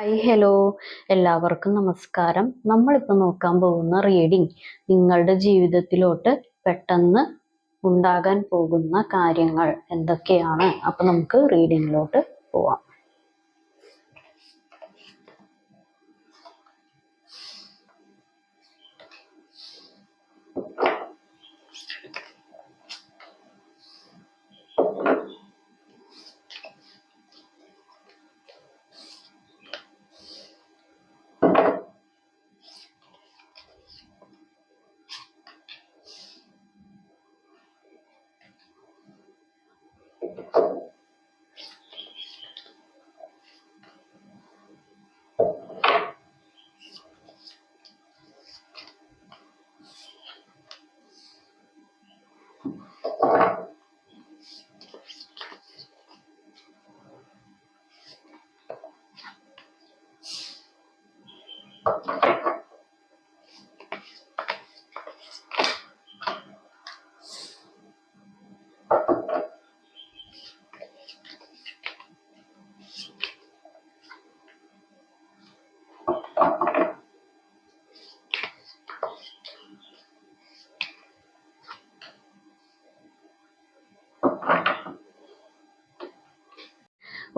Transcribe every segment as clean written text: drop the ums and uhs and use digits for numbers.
Hi hello, എല്ലാവർക്കും നമസ്കാരം. നമ്മളിപ്പോൾ നോക്കാൻ പോകുന്ന റീഡിംഗ് നിങ്ങളുടെ ജീവിതത്തിലോട്ട് പെട്ടെന്ന് ഉണ്ടാകാൻ പോകുന്ന കാര്യങ്ങൾ എന്തൊക്കെയാണ്. അപ്പം നമുക്ക് റീഡിങ്ങിലോട്ട് പോവാം.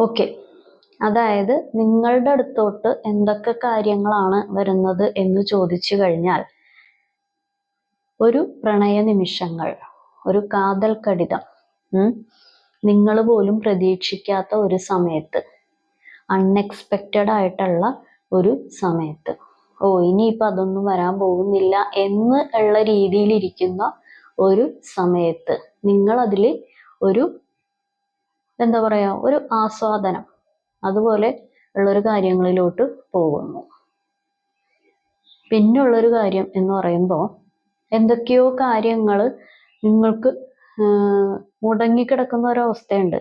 ഓക്കെ, അതായത് നിങ്ങളുടെ അടുത്തോട്ട് എന്തൊക്കെ കാര്യങ്ങളാണ് വരുന്നത് എന്ന് ചോദിച്ചു കഴിഞ്ഞാൽ, ഒരു പ്രണയ നിമിഷങ്ങൾ, ഒരു കാതൽ കടിതം, നിങ്ങൾ പോലും പ്രതീക്ഷിക്കാത്ത ഒരു സമയത്ത്, അൺഎക്സ്പെക്റ്റഡ് ആയിട്ടുള്ള ഒരു സമയത്ത്, ഇനിയിപ്പോൾ അതൊന്നും വരാൻ പോകുന്നില്ല എന്ന് ഉള്ള രീതിയിലിരിക്കുന്ന ഒരു സമയത്ത് നിങ്ങളതിൽ ഒരു എന്താ പറയാ, ഒരു ആസ്വാദനം അതുപോലെ ഉള്ളൊരു കാര്യങ്ങളിലോട്ട് പോകുന്നു. പിന്നുള്ളൊരു കാര്യം എന്ന് പറയുമ്പോൾ, എന്തൊക്കെയോ കാര്യങ്ങൾ നിങ്ങൾക്ക് മുടങ്ങിക്കിടക്കുന്ന ഒരവസ്ഥയുണ്ട്.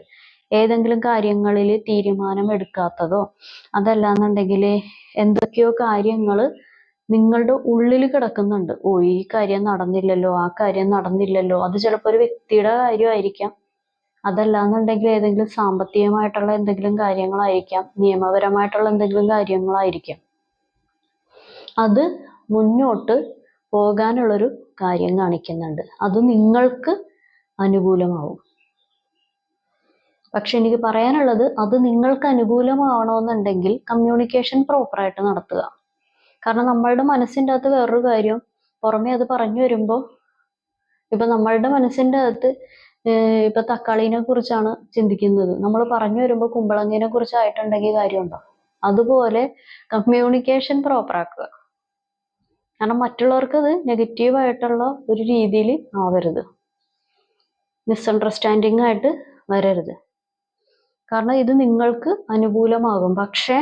ഏതെങ്കിലും കാര്യങ്ങളിൽ തീരുമാനം എടുക്കാത്തതോ, അതല്ലാന്നുണ്ടെങ്കിൽ എന്തൊക്കെയോ കാര്യങ്ങൾ നിങ്ങളുടെ ഉള്ളിൽ കിടക്കുന്നുണ്ട്. ഈ കാര്യം നടന്നില്ലല്ലോ, ആ കാര്യം നടന്നില്ലല്ലോ. അത് ചിലപ്പോൾ ഒരു വ്യക്തിയുടെ കാര്യമായിരിക്കാം, അതല്ലാന്നുണ്ടെങ്കിൽ ഏതെങ്കിലും സാമ്പത്തികമായിട്ടുള്ള എന്തെങ്കിലും കാര്യങ്ങളായിരിക്കാം, നിയമപരമായിട്ടുള്ള എന്തെങ്കിലും കാര്യങ്ങളായിരിക്കാം. അത് മുന്നോട്ട് പോകാനുള്ളൊരു കാര്യം കാണിക്കുന്നുണ്ട്. അത് നിങ്ങൾക്ക് അനുകൂലമാവും. പക്ഷെ എനിക്ക് പറയാനുള്ളത്, അത് നിങ്ങൾക്ക് അനുകൂലമാവണമെന്നുണ്ടെങ്കിൽ കമ്മ്യൂണിക്കേഷൻ പ്രോപ്പറായിട്ട് നടത്തുക. കാരണം നമ്മളുടെ മനസ്സിൻ്റെ അകത്ത് വേറൊരു കാര്യം, പുറമെ അത് പറഞ്ഞു വരുമ്പോൾ, ഇപ്പം നമ്മളുടെ മനസ്സിൻ്റെ അകത്ത് ഇപ്പൊ തക്കാളിനെ കുറിച്ചാണ് ചിന്തിക്കുന്നത്, നമ്മൾ പറഞ്ഞു വരുമ്പോൾ കുമ്പളങ്ങിനെ കുറിച്ചായിട്ടുണ്ടെങ്കിൽ കാര്യമുണ്ടോ? അതുപോലെ കമ്മ്യൂണിക്കേഷൻ പ്രോപ്പറാക്കുക. കാരണം മറ്റുള്ളവർക്ക് അത് നെഗറ്റീവായിട്ടുള്ള ഒരു രീതിയിൽ ആവരുത്, മിസ്അണ്ടർസ്റ്റാൻഡിങ് ആയിട്ട് വരരുത്. കാരണം ഇത് നിങ്ങൾക്ക് അനുകൂലമാകും, പക്ഷെ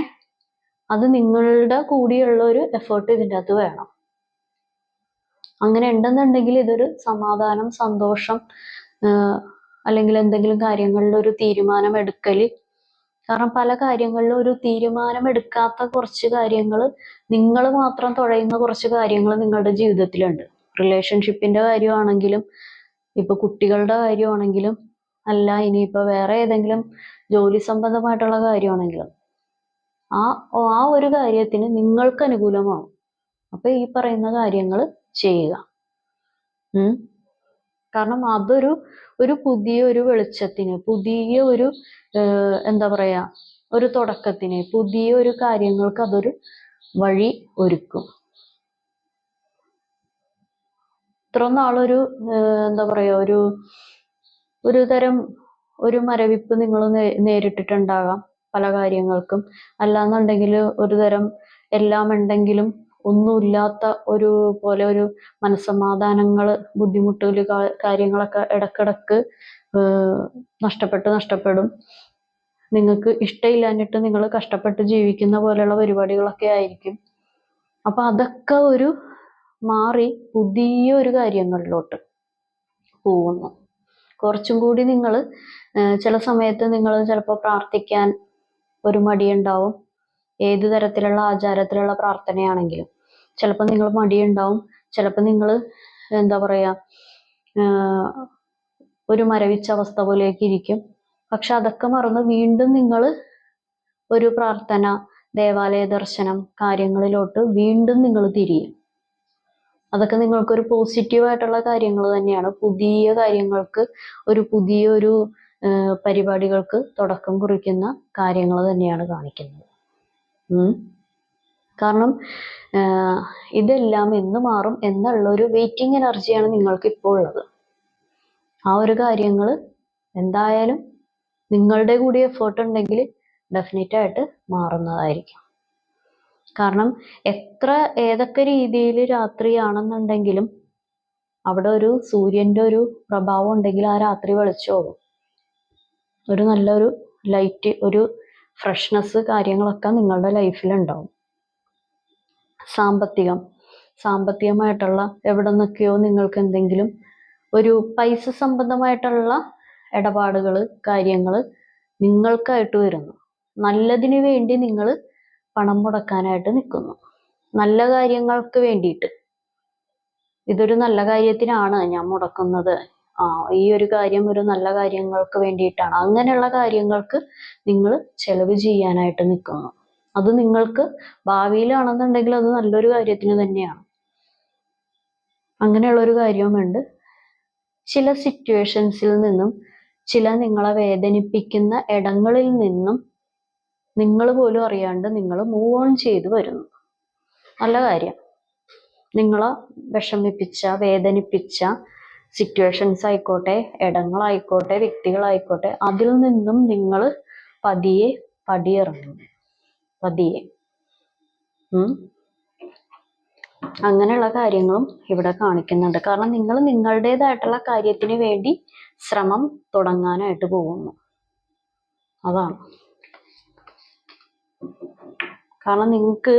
അത് നിങ്ങളുടെ കൂടിയുള്ള ഒരു എഫേർട്ട് ഇതിൻ്റെ അകത്ത് വേണം. അങ്ങനെ ഉണ്ടെന്നുണ്ടെങ്കിൽ ഇതൊരു സമാധാനം, സന്തോഷം, അല്ലെങ്കിൽ എന്തെങ്കിലും കാര്യങ്ങളിൽ ഒരു തീരുമാനം എടുക്കൽ. കാരണം പല കാര്യങ്ങളിലും ഒരു തീരുമാനം എടുക്കാത്ത കുറച്ച് കാര്യങ്ങൾ, നിങ്ങൾ മാത്രം തുഴയുന്ന കുറച്ച് കാര്യങ്ങൾ നിങ്ങളുടെ ജീവിതത്തിലുണ്ട്. റിലേഷൻഷിപ്പിന്റെ കാര്യമാണെങ്കിലും, ഇപ്പൊ കുട്ടികളുടെ കാര്യമാണെങ്കിലും, അല്ല ഇനിയിപ്പോൾ വേറെ ഏതെങ്കിലും ജോലി സംബന്ധമായിട്ടുള്ള കാര്യമാണെങ്കിലും, ആ ഒരു കാര്യത്തിന് നിങ്ങൾക്ക് അനുകൂലമാവും. അപ്പൊ ഈ പറയുന്ന കാര്യങ്ങൾ ചെയ്യുക. കാരണം അതൊരു പുതിയൊരു വെളിച്ചത്തിന്, പുതിയ ഒരു എന്താ പറയാ, ഒരു തുടക്കത്തിന്, പുതിയൊരു കാര്യങ്ങൾക്ക് അതൊരു വഴി ഒരുക്കും. ഇത്ര നാളൊരു എന്താ പറയാ, ഒരു തരം ഒരു മരവിപ്പ് നിങ്ങൾ നേരിട്ടിട്ടുണ്ടാകാം പല കാര്യങ്ങൾക്കും. അല്ലാന്നുണ്ടെങ്കിൽ ഒരു തരം എല്ലാം ഉണ്ടെങ്കിലും ഒന്നുമില്ലാത്ത ഒരു പോലെ ഒരു മനസ്സമാധാനങ്ങൾ, ബുദ്ധിമുട്ടുകൾ, കാര്യങ്ങളൊക്കെ ഇടക്കിടക്ക് നഷ്ടപ്പെടും. നിങ്ങൾക്ക് ഇഷ്ടമില്ലാഞ്ഞിട്ട് നിങ്ങൾ കഷ്ടപ്പെട്ട് ജീവിക്കുന്ന പോലെയുള്ള പരിപാടികളൊക്കെ ആയിരിക്കും. അപ്പൊ അതൊക്കെ ഒരു മാറി പുതിയൊരു കാര്യങ്ങളിലോട്ട് പോകുന്നു. കുറച്ചും കൂടി നിങ്ങൾ ചില സമയത്ത് നിങ്ങൾ ചിലപ്പോൾ പ്രാർത്ഥിക്കാൻ ഒരു മടിയുണ്ടാവും. ഏത് തരത്തിലുള്ള ആചാരത്തിലുള്ള പ്രാർത്ഥനയാണെങ്കിലും ചിലപ്പോൾ നിങ്ങൾ മടിയുണ്ടാവും. ചിലപ്പോൾ നിങ്ങൾ എന്താ പറയാ, ഒരു മരവിച്ച അവസ്ഥ പോലെയൊക്കെ ഇരിക്കും. പക്ഷെ അതൊക്കെ മറന്ന് വീണ്ടും നിങ്ങൾ ഒരു പ്രാർത്ഥന ദേവാലയ ദർശനം കാര്യങ്ങളിലോട്ട് വീണ്ടും നിങ്ങൾ തിരിയും. അതൊക്കെ നിങ്ങൾക്കൊരു പോസിറ്റീവായിട്ടുള്ള കാര്യങ്ങൾ തന്നെയാണ്. പുതിയ കാര്യങ്ങൾക്ക് പുതിയൊരു പരിപാടികൾക്ക് തുടക്കം കുറിക്കുന്ന കാര്യങ്ങൾ തന്നെയാണ് കാണിക്കുന്നത്. കാരണം ഇതെല്ലാം എന്ന് മാറും എന്നുള്ള ഒരു വെയിറ്റിംഗ് എനർജിയാണ് നിങ്ങൾക്ക് ഇപ്പോൾ ഉള്ളത്. ആ ഒരു കാര്യങ്ങൾ എന്തായാലും നിങ്ങളുടെ കൂടി എഫേർട്ട് ഉണ്ടെങ്കിൽ ഡെഫിനറ്റ് ആയിട്ട് മാറുന്നതായിരിക്കും. കാരണം ഏതൊക്കെ രീതിയിൽ രാത്രിയാണെന്നുണ്ടെങ്കിലും അവിടെ ഒരു സൂര്യന്റെ ഒരു പ്രഭാവം ഉണ്ടെങ്കിൽ ആ രാത്രി വെളിച്ചമാകും. ഒരു നല്ലൊരു ലൈറ്റ്, ഒരു ഫ്രഷ്നെസ് കാര്യങ്ങളൊക്കെ നിങ്ങളുടെ ലൈഫിൽ ഉണ്ടാവും. സാമ്പത്തികമായിട്ടുള്ള എവിടെ നിന്നൊക്കെയോ നിങ്ങൾക്ക് എന്തെങ്കിലും ഒരു പൈസ സംബന്ധമായിട്ടുള്ള ഇടപാടുകൾ കാര്യങ്ങൾ നിങ്ങൾക്കായിട്ട് വരുന്നു. നല്ലതിന് വേണ്ടി നിങ്ങൾ പണം മുടക്കാനായിട്ട് നിൽക്കുന്നു, നല്ല കാര്യങ്ങൾക്ക് വേണ്ടിയിട്ട്. ഇതൊരു നല്ല കാര്യത്തിനാണ് ഞാൻ മുടക്കുന്നത്, ഈ ഒരു കാര്യം ഒരു നല്ല കാര്യങ്ങൾക്ക് വേണ്ടിയിട്ടാണ്, അങ്ങനെയുള്ള കാര്യങ്ങൾക്ക് നിങ്ങൾ ചെലവ് ചെയ്യാനായിട്ട് നിൽക്കുന്നു. അത് നിങ്ങൾക്ക് ഭാവിയിലാണെന്നുണ്ടെങ്കിൽ അത് നല്ലൊരു കാര്യത്തിന് തന്നെയാണ്. അങ്ങനെയുള്ളൊരു കാര്യവുമുണ്ട്. ചില സിറ്റുവേഷൻസിൽ നിന്നും, ചില നിങ്ങളെ വേദനിപ്പിക്കുന്ന ഇടങ്ങളിൽ നിന്നും നിങ്ങൾ പോലും അറിയാണ്ട് നിങ്ങൾ മൂവ് ഓൺ ചെയ്തു വരുന്നു. നല്ല കാര്യം. നിങ്ങളെ വിഷമിപ്പിച്ച, വേദനിപ്പിച്ച സിറ്റുവേഷൻസ് ആയിക്കോട്ടെ, ഇടങ്ങളായിക്കോട്ടെ, വ്യക്തികളായിക്കോട്ടെ, അതിൽ നിന്നും നിങ്ങൾ പതിയെ പടിയിറങ്ങുന്നു. പതിയെ അങ്ങനെയുള്ള കാര്യങ്ങളും ഇവിടെ കാണിക്കുന്നുണ്ട്. കാരണം നിങ്ങൾ നിങ്ങളുടേതായിട്ടുള്ള കാര്യത്തിന് വേണ്ടി ശ്രമം തുടങ്ങാനായിട്ട് പോകുന്നു. അതാണ്. കാരണം നിങ്ങൾക്ക്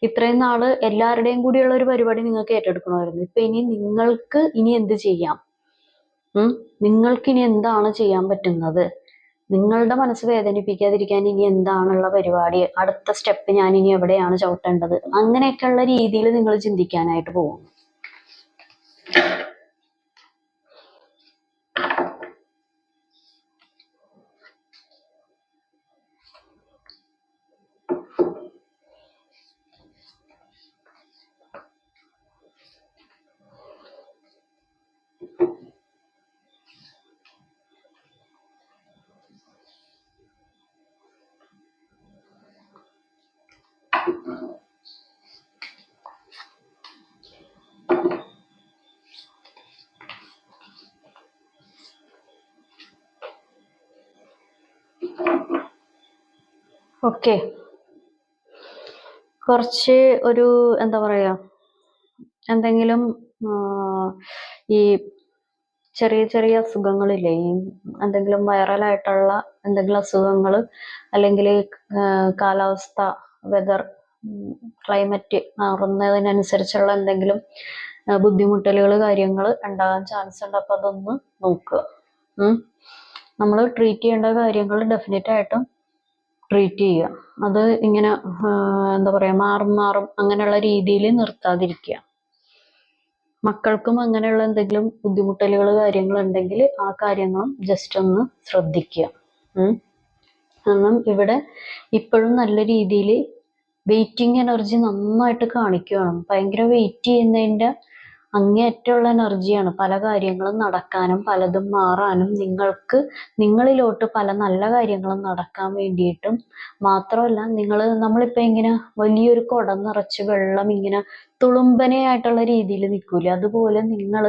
ഇത്രയും നാള് എല്ലാവരുടെയും കൂടിയുള്ള ഒരു പരിപാടി നിങ്ങൾക്ക് ഏറ്റെടുക്കണമായിരുന്നു. ഇപ്പൊ നിങ്ങൾക്ക് ഇനി എന്ത് ചെയ്യാം, നിങ്ങൾക്ക് ഇനി എന്താണ് ചെയ്യാൻ പറ്റുന്നത്, നിങ്ങളുടെ മനസ്സ് വേദനിപ്പിക്കാതിരിക്കാൻ ഇനി എന്താണുള്ള പരിപാടി, അടുത്ത സ്റ്റെപ്പ് ഞാൻ ഇനി എവിടെയാണ് ചവിട്ടേണ്ടത്, അങ്ങനെയൊക്കെയുള്ള രീതിയിൽ നിങ്ങൾ ചിന്തിക്കാനായിട്ട് പോകും. ഓക്കെ, കുറച്ച് ഒരു എന്താ പറയാ, എന്തെങ്കിലും ഈ ചെറിയ ചെറിയ അസുഖങ്ങളില്ലേ, ഈ എന്തെങ്കിലും വൈറലായിട്ടുള്ള എന്തെങ്കിലും അസുഖങ്ങൾ, അല്ലെങ്കിൽ കാലാവസ്ഥ, വെതർ, ക്ലൈമറ്റ് മാറുന്നതിനനുസരിച്ചുള്ള എന്തെങ്കിലും ബുദ്ധിമുട്ടലുകൾ കാര്യങ്ങൾ ഉണ്ടാകാൻ ചാൻസ് ഉണ്ട്. അപ്പൊ അതൊന്ന് നോക്കുക. നമ്മൾ ട്രീറ്റ് ചെയ്യേണ്ട കാര്യങ്ങൾ ഡെഫിനറ്റ് ആയിട്ടും ട്രീറ്റ് ചെയ്യുക. അത് ഇങ്ങനെ എന്താ പറയാ, മാറും അങ്ങനെയുള്ള രീതിയിൽ നിർത്താതിരിക്കുക. മക്കൾക്കും അങ്ങനെയുള്ള എന്തെങ്കിലും ബുദ്ധിമുട്ടലുകൾ കാര്യങ്ങൾ ഉണ്ടെങ്കിൽ ആ കാര്യങ്ങളും ജസ്റ്റ് ഒന്ന് ശ്രദ്ധിക്കുക. കാരണം ഇവിടെ ഇപ്പോഴും നല്ല രീതിയിൽ വെയിറ്റിംഗ് എനർജി നന്നായിട്ട് കാണിക്കുകയാണ്. ഭയങ്കര വെയിറ്റ് ചെയ്യുന്നതിൻ്റെ അങ്ങേയറ്റമുള്ള എനർജിയാണ്. പല കാര്യങ്ങളും നടക്കാനും പലതും മാറാനും നിങ്ങളിലോട്ട് പല നല്ല കാര്യങ്ങളും നടക്കാൻ വേണ്ടിയിട്ടും മാത്രമല്ല, നമ്മളിപ്പോൾ ഇങ്ങനെ വലിയൊരു കുടം നിറച്ച് വെള്ളം ഇങ്ങനെ തുളുമ്പനയായിട്ടുള്ള രീതിയിൽ നിൽക്കൂലേ, അതുപോലെ നിങ്ങൾ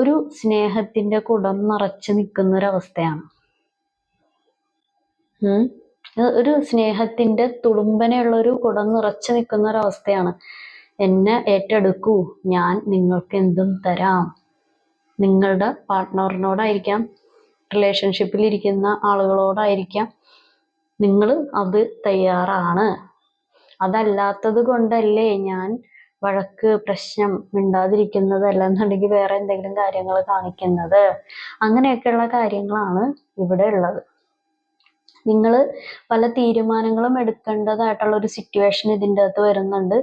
ഒരു സ്നേഹത്തിന്റെ കുടം നിറച്ച് നിൽക്കുന്ന ഒരവസ്ഥയാണ്. ഒരു സ്നേഹത്തിന്റെ തുളുമ്പനെയുള്ള ഒരു കുടം നിറച്ച് നിൽക്കുന്ന ഒരവസ്ഥയാണ്. എന്നെ ഏറ്റെടുക്കൂ, ഞാൻ നിങ്ങൾക്ക് എന്തും തരാം. നിങ്ങളുടെ പാർട്ട്ണറിനോടായിരിക്കാം, റിലേഷൻഷിപ്പിൽ ഇരിക്കുന്ന ആളുകളോടായിരിക്കാം, നിങ്ങൾ അത് തയ്യാറാണ്. അതല്ലാത്തത് കൊണ്ടല്ലേ ഞാൻ വഴക്ക്, പ്രശ്നം, മിണ്ടാതിരിക്കുന്നത്, അല്ലെന്നുണ്ടെങ്കിൽ വേറെ എന്തെങ്കിലും കാര്യങ്ങൾ കാണിക്കുന്നത്. അങ്ങനെയൊക്കെയുള്ള കാര്യങ്ങളാണ് ഇവിടെ ഉള്ളത്. നിങ്ങൾ പല തീരുമാനങ്ങളും എടുക്കേണ്ടതായിട്ടുള്ള ഒരു സിറ്റുവേഷൻ ഇതിൻ്റെ അകത്ത് വരുന്നുണ്ട്.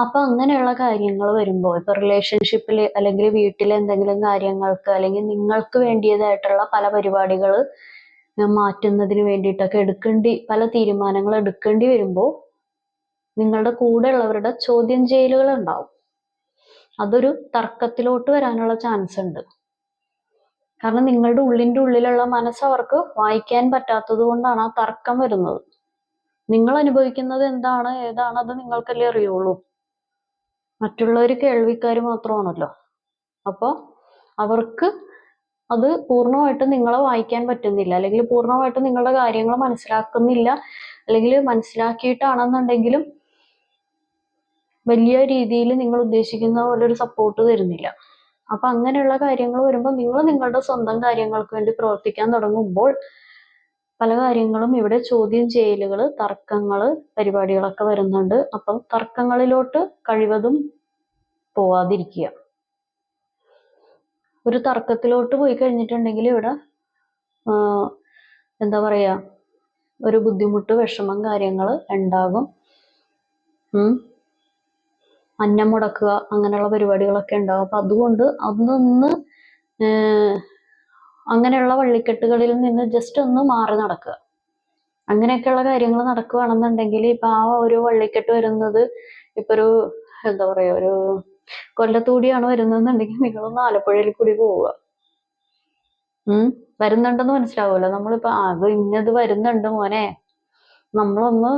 അപ്പൊ അങ്ങനെയുള്ള കാര്യങ്ങൾ വരുമ്പോൾ, ഇപ്പൊ റിലേഷൻഷിപ്പിൽ അല്ലെങ്കിൽ വീട്ടിലെ എന്തെങ്കിലും കാര്യങ്ങൾക്ക് അല്ലെങ്കിൽ നിങ്ങൾക്ക് വേണ്ടിയതായിട്ടുള്ള പല പരിപാടികൾ മാറ്റുന്നതിന് വേണ്ടിയിട്ടൊക്കെ പല തീരുമാനങ്ങൾ എടുക്കേണ്ടി വരുമ്പോൾ നിങ്ങളുടെ കൂടെ ഉള്ളവരുടെ ചോദ്യം ചെയ്യലുകൾ ഉണ്ടാവും. അതൊരു തർക്കത്തിലോട്ട് വരാനുള്ള ചാൻസ് ഉണ്ട്. കാരണം നിങ്ങളുടെ ഉള്ളിലുള്ള മനസ്സ് അവർക്ക് വായിക്കാൻ പറ്റാത്തത് കൊണ്ടാണ് ആ തർക്കം വരുന്നത്. നിങ്ങൾ അനുഭവിക്കുന്നത് എന്താണ് ഏതാണ് അത് നിങ്ങൾക്കല്ലേ അറിയുള്ളൂ. മറ്റുള്ളവർ കേൾവിക്കാർ മാത്രമാണല്ലോ. അപ്പോൾ അവർക്ക് അത് പൂർണ്ണമായിട്ട് നിങ്ങളെ വായിക്കാൻ പറ്റുന്നില്ല, അല്ലെങ്കിൽ പൂർണ്ണമായിട്ട് നിങ്ങളുടെ കാര്യങ്ങൾ മനസ്സിലാക്കുന്നില്ല, അല്ലെങ്കിൽ മനസ്സിലാക്കിയിട്ടാണെന്നുണ്ടെങ്കിലും വലിയ രീതിയിൽ നിങ്ങൾ ഉദ്ദേശിക്കുന്ന പോലെ ഒരു സപ്പോർട്ട് തരുന്നില്ല. അപ്പൊ അങ്ങനെയുള്ള കാര്യങ്ങൾ വരുമ്പോൾ നിങ്ങൾ നിങ്ങളുടെ സ്വന്തം കാര്യങ്ങൾക്ക് വേണ്ടി പ്രവർത്തിക്കാൻ തുടങ്ങുമ്പോൾ പല കാര്യങ്ങളും ഇവിടെ ചോദ്യം ചെയ്യലുകള്, തർക്കങ്ങള്, പരിപാടികളൊക്കെ വരുന്നുണ്ട്. അപ്പം തർക്കങ്ങളിലോട്ട് കഴിവതും പോവാതിരിക്കുക. ഒരു തർക്കത്തിലോട്ട് പോയി കഴിഞ്ഞിട്ടുണ്ടെങ്കിൽ ഇവിടെ എന്താ പറയാ, ഒരു ബുദ്ധിമുട്ട്, വിഷമം കാര്യങ്ങൾ ഉണ്ടാകും. അന്നം മുടക്കുക അങ്ങനെയുള്ള പരിപാടികളൊക്കെ ഉണ്ടാകും. അപ്പൊ അതുകൊണ്ട് അതൊന്ന് അങ്ങനെയുള്ള വള്ളിക്കെട്ടുകളിൽ നിന്ന് ജസ്റ്റ് ഒന്ന് മാറി നടക്കുക. അങ്ങനെയൊക്കെയുള്ള കാര്യങ്ങൾ നടക്കുകയാണെന്നുണ്ടെങ്കിൽ ഇപ്പൊ ആ ഒരു വള്ളിക്കെട്ട് വരുന്നത് ഇപ്പൊ ഒരു എന്താ പറയാ, ഒരു കൊല്ലത്തൂടിയാണ് വരുന്നതെന്നുണ്ടെങ്കിൽ നിങ്ങളൊന്ന് ആലപ്പുഴയിൽ കൂടി പോവുക. വരുന്നുണ്ടെന്ന് മനസ്സിലാവുമല്ലോ. നമ്മളിപ്പോ അത് ഇന്നത് വരുന്നുണ്ട് മോനെ, നമ്മളൊന്ന്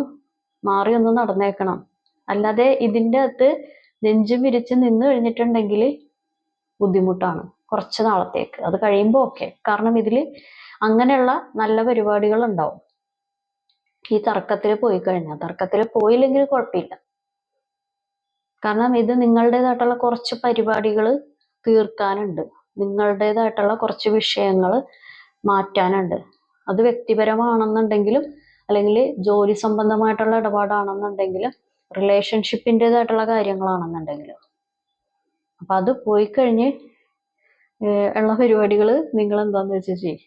മാറി ഒന്ന് നടന്നേക്കണം. അല്ലാതെ ഇതിൻ്റെ അകത്ത് നെഞ്ചും വിരിച്ച് നിന്ന് കഴിഞ്ഞിട്ടുണ്ടെങ്കിൽ ബുദ്ധിമുട്ടാണ് കുറച്ച് നാളത്തേക്ക്. അത് കഴിയുമ്പോൾ ഓക്കെ. കാരണം ഇതിൽ അങ്ങനെയുള്ള നല്ല പരിപാടികൾ ഉണ്ടാവും. ഈ തർക്കത്തിൽ പോയി കഴിഞ്ഞാൽ, തർക്കത്തിൽ പോയില്ലെങ്കിൽ കുഴപ്പമില്ല. കാരണം ഇത് നിങ്ങളുടേതായിട്ടുള്ള കുറച്ച് പരിപാടികൾ തീർക്കാനുണ്ട്, നിങ്ങളുടേതായിട്ടുള്ള കുറച്ച് വിഷയങ്ങൾ മാറ്റാനുണ്ട്. അത് വ്യക്തിപരമാണെന്നുണ്ടെങ്കിലും അല്ലെങ്കിൽ ജോലി സംബന്ധമായിട്ടുള്ള ഇടപാടാണെന്നുണ്ടെങ്കിലും റിലേഷൻഷിപ്പിൻ്റെതായിട്ടുള്ള കാര്യങ്ങളാണെന്നുണ്ടെങ്കിലും. അപ്പൊ അത് പോയി കഴിഞ്ഞ് ഉള്ള പരിപാടികൾ നിങ്ങൾ എന്താന്ന് വെച്ചാൽ ചെയ്യും.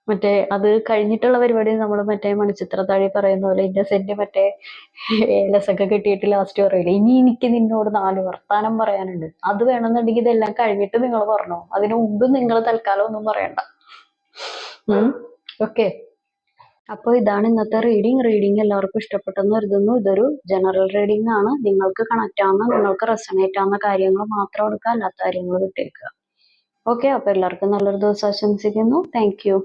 മറ്റേ അത് കഴിഞ്ഞിട്ടുള്ള പരിപാടി നമ്മൾ മറ്റേ മണിച്ചിത്രത്താഴി പറയുന്ന പോലെ ഇന്നസെന്റ് മറ്റേ ഏലസൊക്കെ കിട്ടിയിട്ട് ലാസ്റ്റ് പറയില്ല, ഇനി എനിക്ക് നിന്നോട് 4 വർത്താനം പറയാനുണ്ട്. അത് വേണമെന്നുണ്ടെങ്കിൽ ഇതെല്ലാം കഴിഞ്ഞിട്ട് നിങ്ങൾ പറഞ്ഞോ, അതിനു മുമ്പ് നിങ്ങൾ തൽക്കാലം ഒന്നും പറയണ്ട. ഓക്കെ. അപ്പോൾ ഇതാണ് ഇന്നത്തെ റീഡിങ് എല്ലാവർക്കും ഇഷ്ടപ്പെട്ടെന്ന് കരുതുന്നു. ഇതൊരു ജനറൽ റീഡിംഗ് ആണ്. നിങ്ങൾക്ക് കണക്ട് ആവുന്ന, നിങ്ങൾക്ക് റെസണേറ്റ് ആവുന്ന കാര്യങ്ങൾ മാത്രം എടുക്കുക, അല്ലാത്ത കാര്യങ്ങൾ വിട്ടേക്കുക. ഓക്കെ. അപ്പൊ എല്ലാവർക്കും നല്ലൊരു ദിവസം ആശംസിക്കുന്നു. Thank you.